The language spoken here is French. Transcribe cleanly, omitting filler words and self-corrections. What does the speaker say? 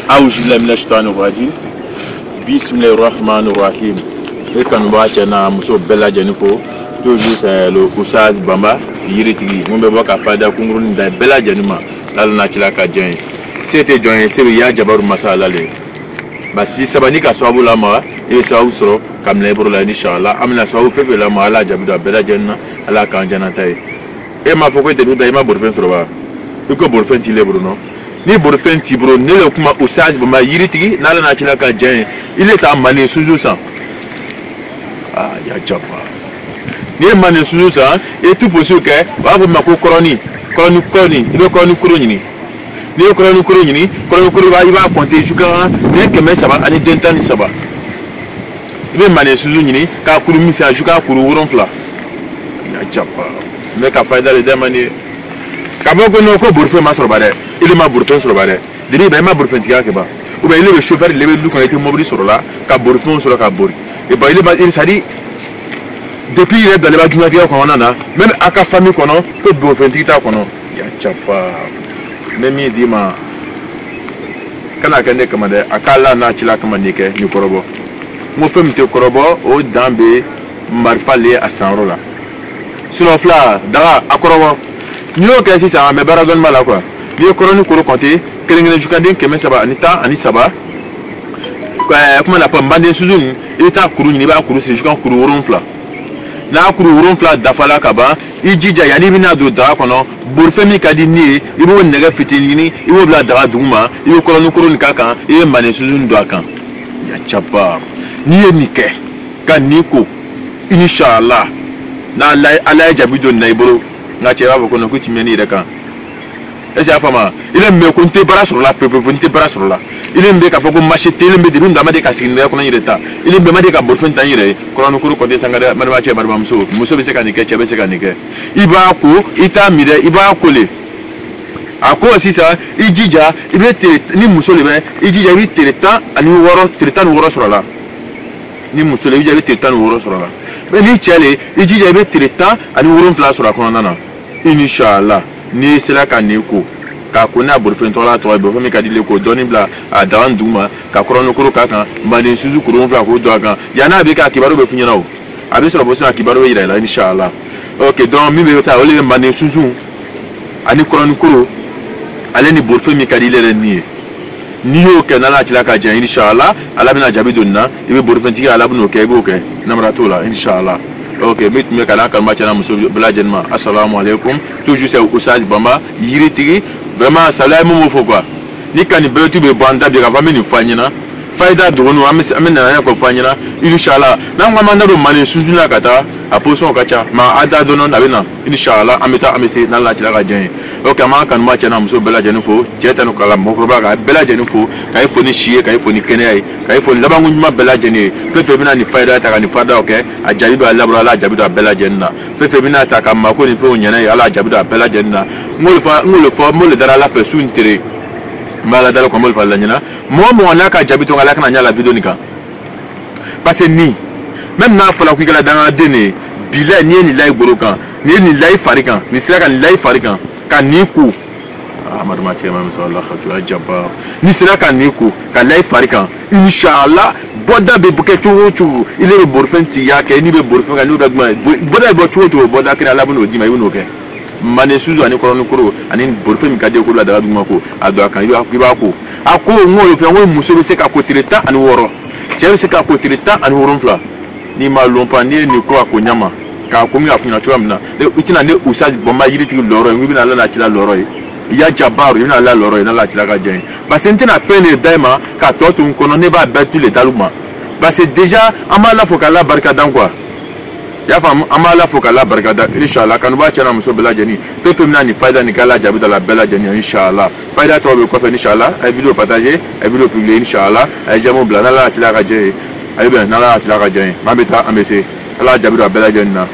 أعوذ بالله من الشيطان الرجيم بسم الله الرحمن الرحيم. Et quand on va tchana muso bella janiko toujours c'est le Oustaz Bamba yiritigi mon beba ka fada kungurun da bella januma la na chila ka jen c'était joint c'est ya jabaru masala le bas di sabani ka swabu la ma e swabu soro kam le bro la inshallah amna swabu fefe la ma ala jabu da bella janna ala kan janata e ma foko de da ma borfen soro ba ko borfen ti le bro no ni borfen ti bro ne le kuma Oustaz Bamba yiritigi na la na chila ka jen il est à mané sous ça. Ah, il y a déjà pas. Ni mané sous ça et tout possible que va vous mako coroni il va coroni coroni ni coroni va il va compter jusqu'à mais que mais ça va aller d'un temps ça va. Il va mané sous ni ka kuru mi sa jusqu'à kuru wuron fla. Il y a déjà pas. Mais ka faida le demande. Ka boko no ko burfe masro bare. Il ma burfe sur bare. Diri ba ma burfe tiga ke ba. Ou bien il est le chauffeur, il est le qu'on a été mobile sur là, Kabourfon sur la Kabour. Et bien il s'est dit, depuis il est dans les bâtiments qu'on a, même à la famille qu'on a, que de Bourfon Tita qu'on a, il y a Tchapa. Même il dit, quand on a commandé, à Kala Nachila commandé, nous corrobo. Mon femme te corrobo, au Dambé, Marfalé à Sanrola. Sur le fla, Dara, à corrobo. Nous avons dit ça, mais Baradon Malakwa. Nous avons compté. Kelengene jukande keme saba anita ani saba kuma la pambande suzun ita kuru ni ba kuru se jukan kuru woronfla na kuru woronfla dafala kaba ijija yani bina do da kono borfemi kadi ni ibo nega fitini ibo bla da duma ibo kolonu kuru ni kaka e mane suzun do akan ya chapa ni enike kan niko inshallah na ala jabido na iboro na chera ba kono kuti meni de kan. Et c'est la femme. Il aime me compter bras sur la peuple, compter bras sur la. Il aime que faut m'acheter, il aime des bons d'amas des casines, qu'on a eu l'état. Il aime me dire qu'à Bourfin Taïre, qu'on a encore côté Sangara, Madame Mousso, Mousso Besekanique, Chebesekanique. Il va à coup, il t'a mis, il va à coller. À quoi aussi ça, il dit déjà, il va ni Mousso le bain, il dit j'avais télétan, à nous voir, télétan ou sur la. Ni Mousso le j'avais télétan ou sur la. Mais ni Tchale, il dit j'avais télétan, à nous voir place sur la colonne. Inch'Allah. Ni cela ka neko ka kona borfen tola to bo fami ka dile ko doni bla a dan duma ka krono kuro ka kan mane suzu kuro fla ko do kan yana be ka kibaro be funyana o abi so bo so kibaro be ira inshallah. OK donc mi be ta ole mane suzu ani krono kuro ale ni borfen mi ka dile ni yo ke na la tila ka jan inshallah ala bina jabi donna ibe borfen ti ala buno ke go ke namra tola inshallah. OK, mais quand on a muso blajenma assalamu alaikum toujours c'est Oustaz Bamba yiritigi vraiment salam mo fo quoi ni kan betu be banda be gava meni fanyina faida do no amena ya ko fanyina inshallah na ngama na do mane suzuna kata aposo kacha ma ada do no abena inshallah ameta amese na la tila ga jen. OK ma kan ma chana muso blajen fo jeta no kala mo ko ba ga blajen fo kay fo ni shiye kay fo ni kenay kay fo labangu ma blajen fefe bina ni faida ta ni fada OK a jabido Allah bro Allah jabido blajen na fefe bina ta kam ma ko ni fo nyana Allah jabido blajen na ngol fa mo le dara la fe su intere mala dala ko mo fa la nyana mo na ka jabido ngala kana nyala video nika parce que ni même na fala ku kala dans dene bila ni lay borokan ni lay farikan ni sira kan lay farikan kan niku amadu mati imam sallallahu alaihi wasallam ni sira kan niku kan lay farikan inshallah boda be buke chuchu ile be borfenti yake ni be borfen kan ni be boda be chuchu boda kina labu no di mai uno ke mane suzu ani korono koro ani borfen ka de ko la da duma ko ado kan yo ba ko ako ngolo fe ngol muso be se ka ko tireta ani woro chere se ka ko tireta ani woro fla ni malompa ni ko akonyama ka ko mi akunya chwa mna de utina ne Oustaz Bamba yiri ti loro ngi bina la chila loro ya jabaru ina la loro ina la chila ga jen ba sentina fele daima ka to tun kono ne ba betu le daluma ba c'est déjà amala fo kala barka dan quoi ya fam amala fo kala barka da inshallah kan ba chana muso bela jeni to femna ni faida ni kala jabi da la bela jeni inshallah faida to be ko fe inshallah ay video partager ay video publier inshallah ay jamo bla na la chila ga jen ay ben na la chila ga jen ma beta amese ala jabi da bela jeni na